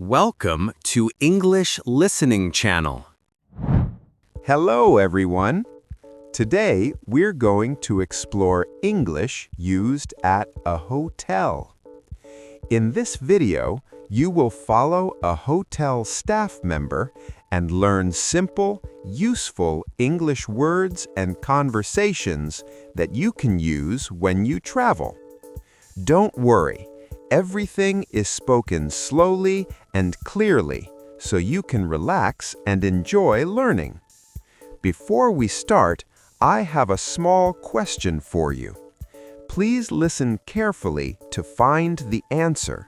Welcome to English Listening Channel. Hello, everyone. Today, we're going to explore English used at a hotel. In this video, you will follow a hotel staff member and learn simple, useful English words and conversations that you can use when you travel. Don't worry, everything is spoken slowly and clearly, so you can relax and enjoy learning. Before we start, I have a small question for you. Please listen carefully to find the answer.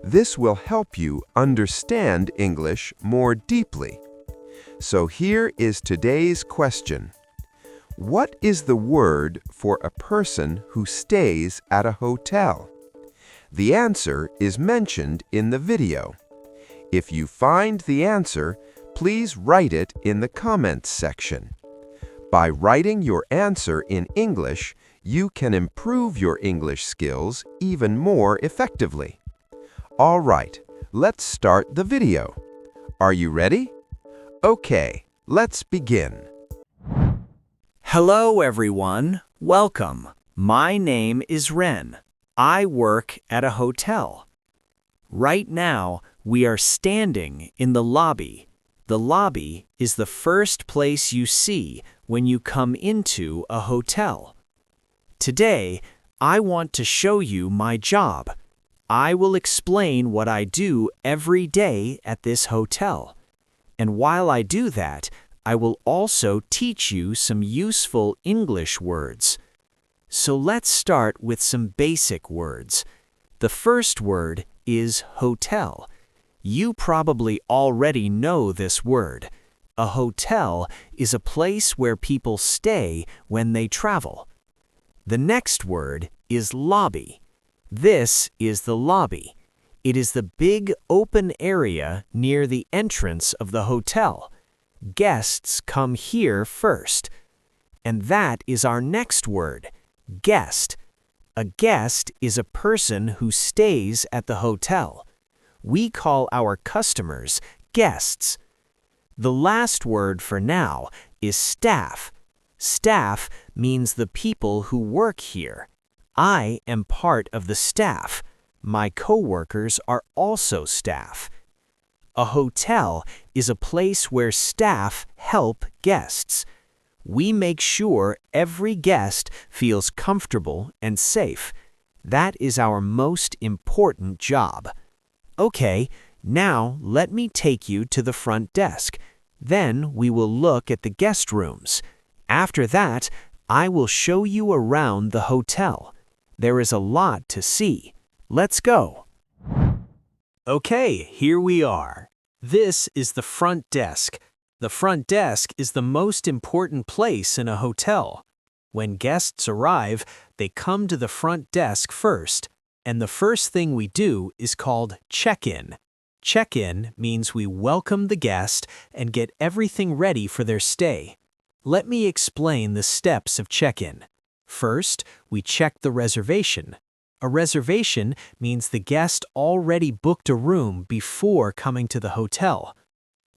This will help you understand English more deeply. So here is today's question. What is the word for a person who stays at a hotel? The answer is mentioned in the video. If you find the answer, please write it in the comments section. By writing your answer in English, you can improve your English skills even more effectively. All right, let's start the video. Are you ready? Okay, let's begin. Hello, everyone. Welcome. My name is Ren. I work at a hotel. Right now, we are standing in the lobby. The lobby is the first place you see when you come into a hotel. Today, I want to show you my job. I will explain what I do every day at this hotel. And while I do that, I will also teach you some useful English words. So let's start with some basic words. The first word is hotel. You probably already know this word. A hotel is a place where people stay when they travel. The next word is lobby. This is the lobby. It is the big open area near the entrance of the hotel. Guests come here first. And that is our next word, guest. A guest is a person who stays at the hotel. We call our customers guests. The last word for now is staff. Staff means the people who work here. I am part of the staff. My coworkers are also staff. A hotel is a place where staff help guests. We make sure every guest feels comfortable and safe. That is our most important job. Okay, now let me take you to the front desk. Then we will look at the guest rooms. After that, I will show you around the hotel. There is a lot to see. Let's go. Okay, here we are. This is the front desk. The front desk is the most important place in a hotel. When guests arrive, they come to the front desk first, and the first thing we do is called check-in. Check-in means we welcome the guest and get everything ready for their stay. Let me explain the steps of check-in. First, we check the reservation. A reservation means the guest already booked a room before coming to the hotel.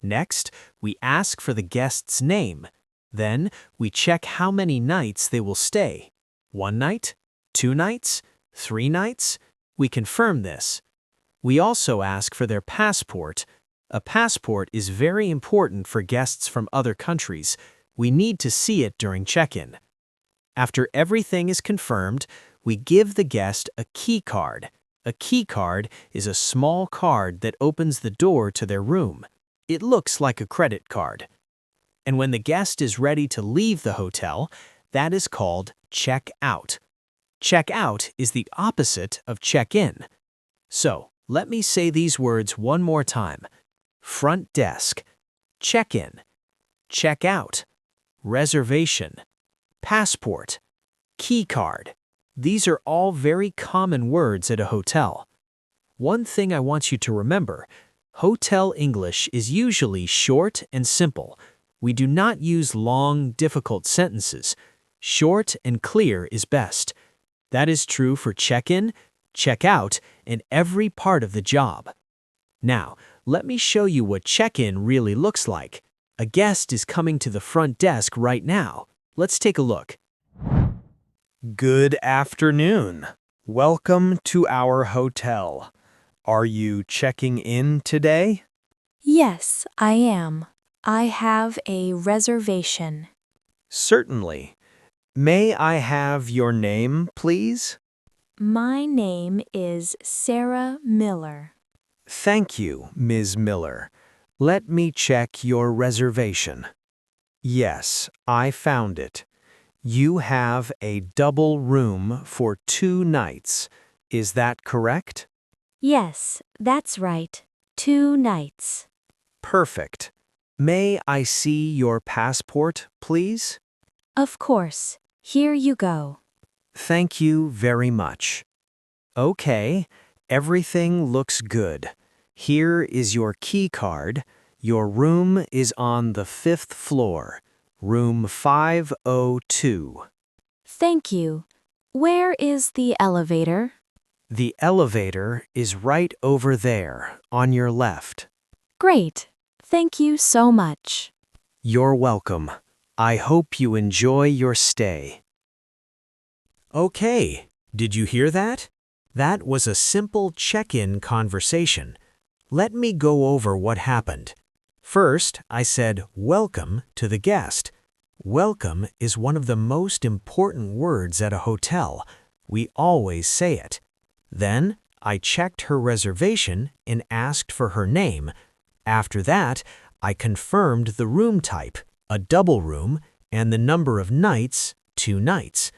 Next, we ask for the guest's name. Then, we check how many nights they will stay. 1 night? 2 nights? 3 nights? We confirm this. We also ask for their passport. A passport is very important for guests from other countries. We need to see it during check-in. After everything is confirmed, we give the guest a key card. A key card is a small card that opens the door to their room. It looks like a credit card. And when the guest is ready to leave the hotel, that is called check-out. Check-out is the opposite of check-in. So, let me say these words one more time. Front desk, check-in, check-out, reservation, passport, key card. These are all very common words at a hotel. One thing I want you to remember, hotel English is usually short and simple. We do not use long, difficult sentences. Short and clear is best. That is true for check-in, check-out, and every part of the job. Now, let me show you what check-in really looks like. A guest is coming to the front desk right now. Let's take a look. Good afternoon. Welcome to our hotel. Are you checking in today? Yes, I am. I have a reservation. Certainly. May I have your name, please? My name is Sarah Miller. Thank you, Ms. Miller. Let me check your reservation. Yes, I found it. You have a double room for 2 nights. Is that correct? Yes, that's right. 2 nights. Perfect. May I see your passport, please? Of course. Here you go. Thank you very much. Okay, everything looks good. Here is your key card. Your room is on the 5th floor, room 502. Thank you. Where is the elevator? The elevator is right over there, on your left. Great. Thank you so much. You're welcome. I hope you enjoy your stay. Okay, did you hear that? That was a simple check-in conversation. Let me go over what happened. First, I said welcome to the guest. Welcome is one of the most important words at a hotel. We always say it. Then, I checked her reservation and asked for her name. After that, I confirmed the room type, a double room, and the number of nights, 2 nights.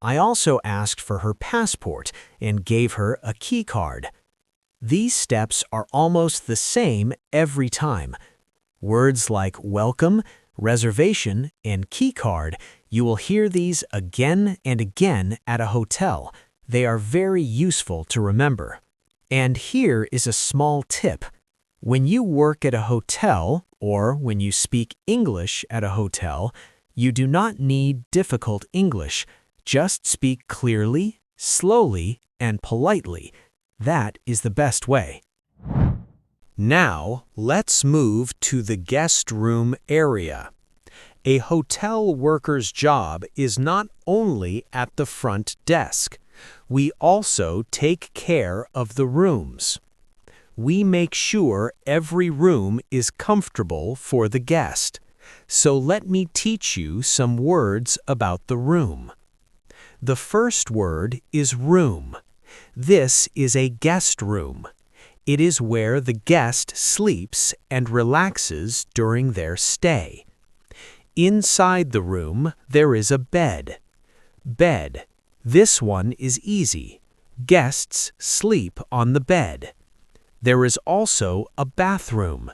I also asked for her passport and gave her a key card. These steps are almost the same every time. Words like welcome, reservation, and key card, you will hear these again and again at a hotel. They are very useful to remember. And here is a small tip. When you work at a hotel, or when you speak English at a hotel, you do not need difficult English. Just speak clearly, slowly, and politely. That is the best way. Now, let's move to the guest room area. A hotel worker's job is not only at the front desk. We also take care of the rooms. We make sure every room is comfortable for the guest. So let me teach you some words about the room. The first word is room. This is a guest room. It is where the guest sleeps and relaxes during their stay. Inside the room, there is a bed. Bed. This one is easy. Guests sleep on the bed. There is also a bathroom.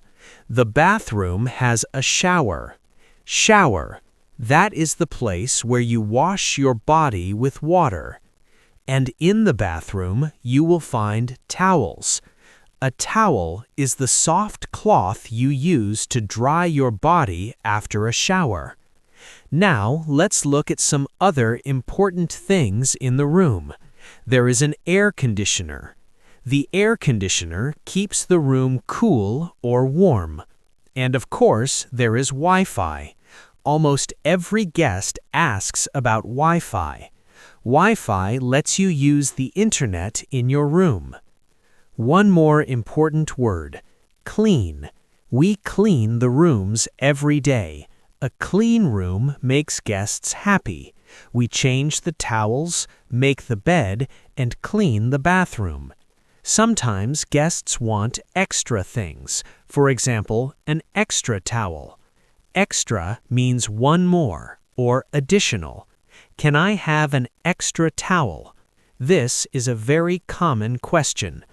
The bathroom has a shower. Shower. That is the place where you wash your body with water. And in the bathroom, you will find towels. A towel is the soft cloth you use to dry your body after a shower. Now, let's look at some other important things in the room. There is an air conditioner. The air conditioner keeps the room cool or warm. And of course, there is Wi-Fi. Almost every guest asks about Wi-Fi. Wi-Fi lets you use the internet in your room. One more important word, clean. We clean the rooms every day. A clean room makes guests happy. We change the towels, make the bed, and clean the bathroom. Sometimes guests want extra things. For example, an extra towel. Extra means one more or additional. Can I have an extra towel? This is a very common question.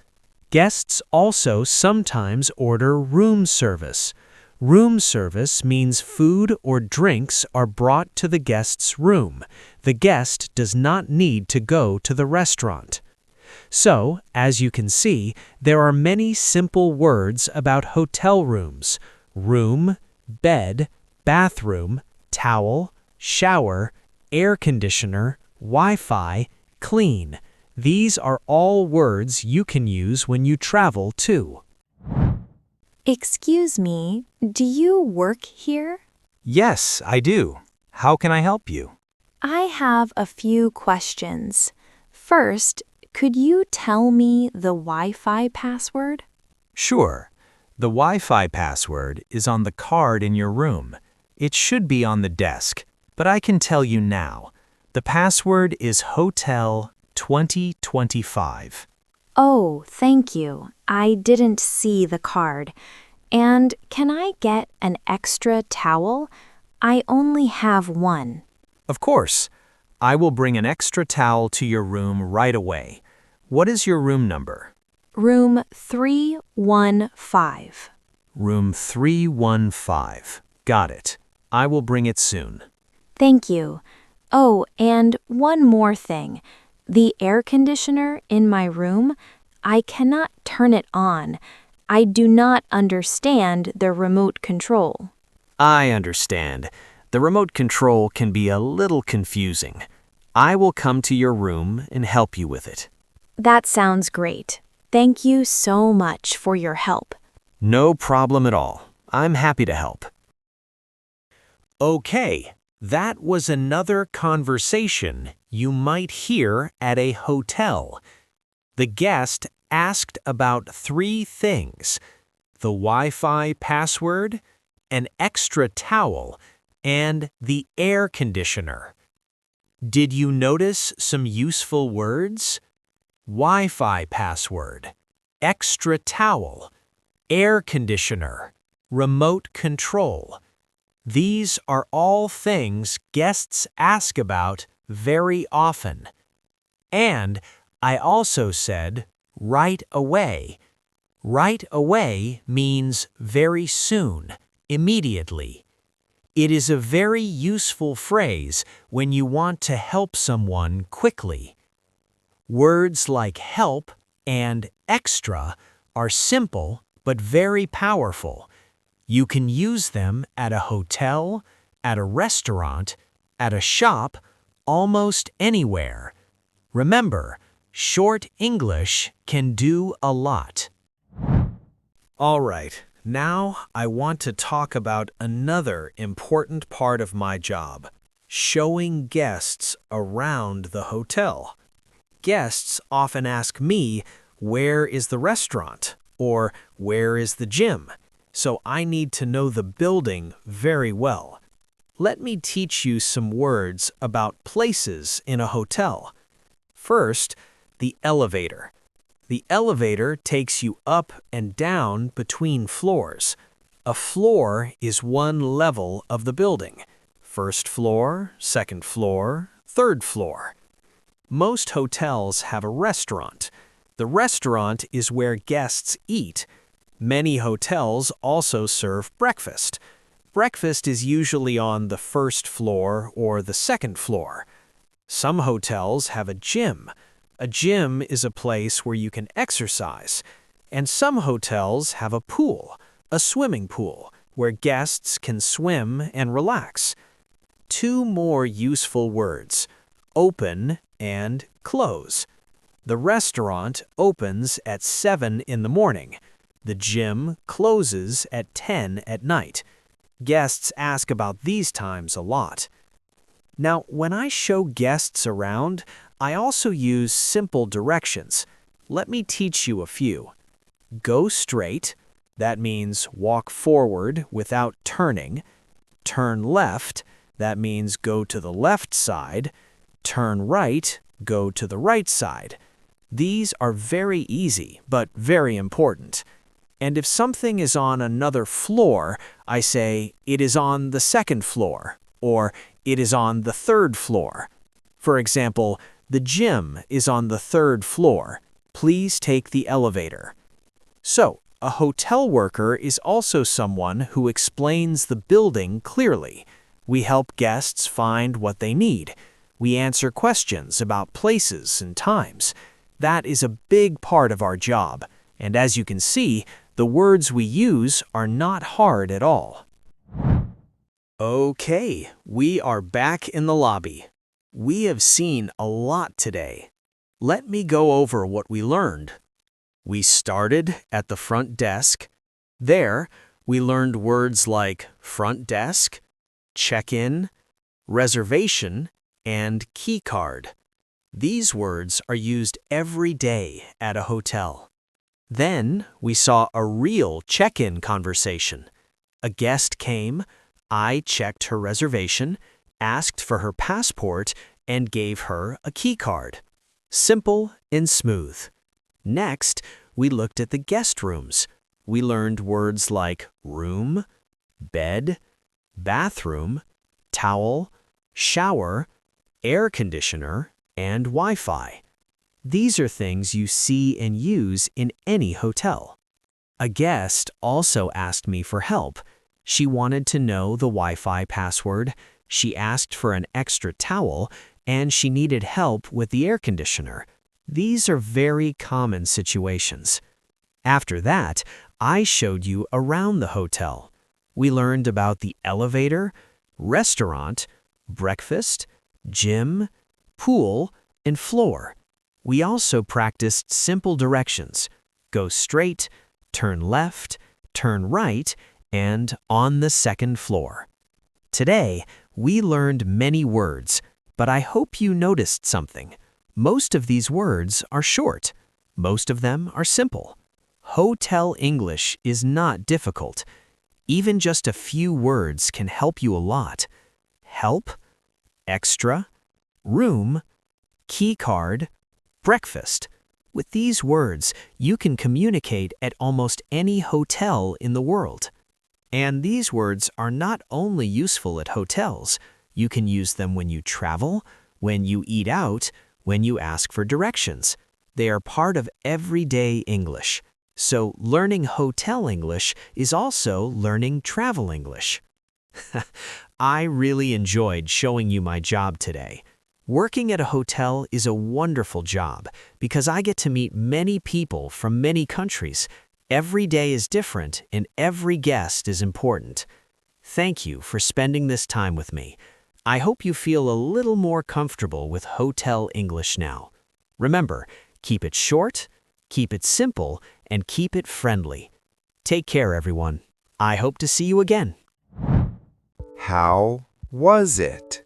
Guests also sometimes order room service. Room service means food or drinks are brought to the guest's room. The guest does not need to go to the restaurant. So, as you can see, there are many simple words about hotel rooms: room, bed, bathroom, towel, shower, air conditioner, Wi-Fi, clean. These are all words you can use when you travel too. Excuse me, do you work here? Yes, I do. How can I help you? I have a few questions. First, could you tell me the Wi-Fi password? Sure. The Wi-Fi password is on the card in your room. It should be on the desk, but I can tell you now. The password is Hotel 2025. Oh, thank you. I didn't see the card. And can I get an extra towel? I only have one. Of course. I will bring an extra towel to your room right away. What is your room number? Room 315. Room 315. Got it. I will bring it soon. Thank you. Oh, and one more thing. The air conditioner in my room, I cannot turn it on. I do not understand the remote control. I understand. The remote control can be a little confusing. I will come to your room and help you with it. That sounds great. Thank you so much for your help. No problem at all. I'm happy to help. Okay, that was another conversation you might hear at a hotel. The guest asked about 3 things: the Wi-Fi password, an extra towel, and the air conditioner. Did you notice some useful words? Wi-Fi password, extra towel, air conditioner, remote control. These are all things guests ask about very often. And I also said right away. Right away means very soon, immediately. It is a very useful phrase when you want to help someone quickly. Words like help and extra are simple but very powerful. You can use them at a hotel, at a restaurant, at a shop, almost anywhere. Remember, short English can do a lot. All right, now I want to talk about another important part of my job: showing guests around the hotel. Guests often ask me, where is the restaurant? Or where is the gym? So I need to know the building very well. Let me teach you some words about places in a hotel. First, the elevator. The elevator takes you up and down between floors. A floor is one level of the building. First floor, second floor, third floor. Most hotels have a restaurant. The restaurant is where guests eat. Many hotels also serve breakfast. Breakfast is usually on the first floor or the second floor. Some hotels have a gym. A gym is a place where you can exercise. And some hotels have a pool, a swimming pool, where guests can swim and relax. 2 more useful words: open and close. The restaurant opens at 7 in the morning. The gym closes at 10 at night. Guests ask about these times a lot. Now, when I show guests around, I also use simple directions. Let me teach you a few. Go straight. That means walk forward without turning. Turn left. That means go to the left side. Turn right. Go to the right side. These are very easy, but very important. And if something is on another floor, I say, it is on the second floor, or it is on the third floor. For example, the gym is on the 3rd floor. Please take the elevator. So, a hotel worker is also someone who explains the building clearly. We help guests find what they need. We answer questions about places and times. That is a big part of our job. And as you can see, the words we use are not hard at all. Okay, we are back in the lobby. We have seen a lot today. Let me go over what we learned. We started at the front desk. There, we learned words like front desk, check-in, reservation, and key card. These words are used every day at a hotel. Then, we saw a real check-in conversation. A guest came, I checked her reservation, asked for her passport, and gave her a key card. Simple and smooth. Next, we looked at the guest rooms. We learned words like room, bed, bathroom, towel, shower, air conditioner, and Wi-Fi. These are things you see and use in any hotel. A guest also asked me for help. She wanted to know the Wi-Fi password, she asked for an extra towel, and she needed help with the air conditioner. These are very common situations. After that, I showed you around the hotel. We learned about the elevator, restaurant, breakfast, gym, pool, and floor. We also practiced simple directions: go straight, turn left, turn right, and on the second floor. Today, we learned many words, but I hope you noticed something. Most of these words are short. Most of them are simple. Hotel English is not difficult. Even just a few words can help you a lot. Help, extra, room, key card, breakfast. With these words, you can communicate at almost any hotel in the world. And these words are not only useful at hotels. You can use them when you travel, when you eat out, when you ask for directions. They are part of everyday English. So learning hotel English is also learning travel English. I really enjoyed showing you my job today. Working at a hotel is a wonderful job because I get to meet many people from many countries. Every day is different and every guest is important. Thank you for spending this time with me. I hope you feel a little more comfortable with hotel English now. Remember, keep it short, keep it simple, and keep it friendly. Take care, everyone. I hope to see you again. How was it?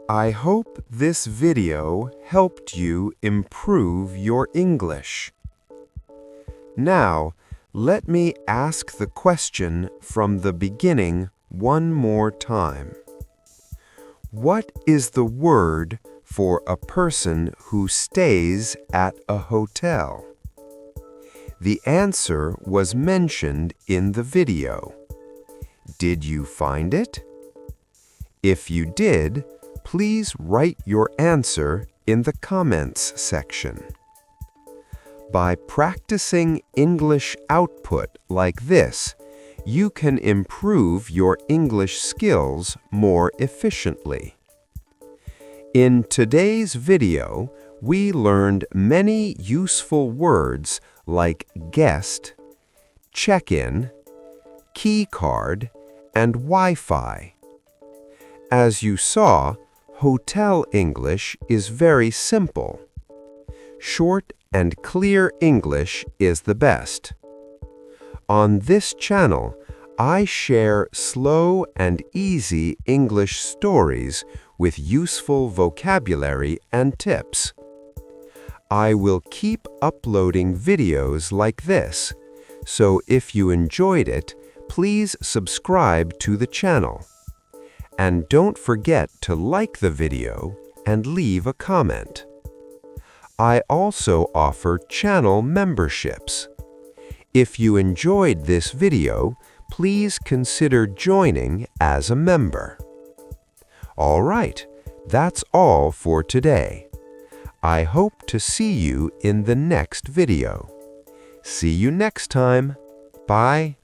I hope this video helped you improve your English. Now, let me ask the question from the beginning one more time. What is the word for a person who stays at a hotel? The answer was mentioned in the video. Did you find it? If you did, please write your answer in the comments section. By practicing English output like this, you can improve your English skills more efficiently. In today's video, we learned many useful words like guest, check-in, key card, and Wi-Fi. As you saw, hotel English is very simple. Short and clear English is the best. On this channel, I share slow and easy English stories with useful vocabulary and tips. I will keep uploading videos like this, so if you enjoyed it, please subscribe to the channel. And don't forget to like the video and leave a comment. I also offer channel memberships. If you enjoyed this video, please consider joining as a member. All right, that's all for today. I hope to see you in the next video. See you next time. Bye.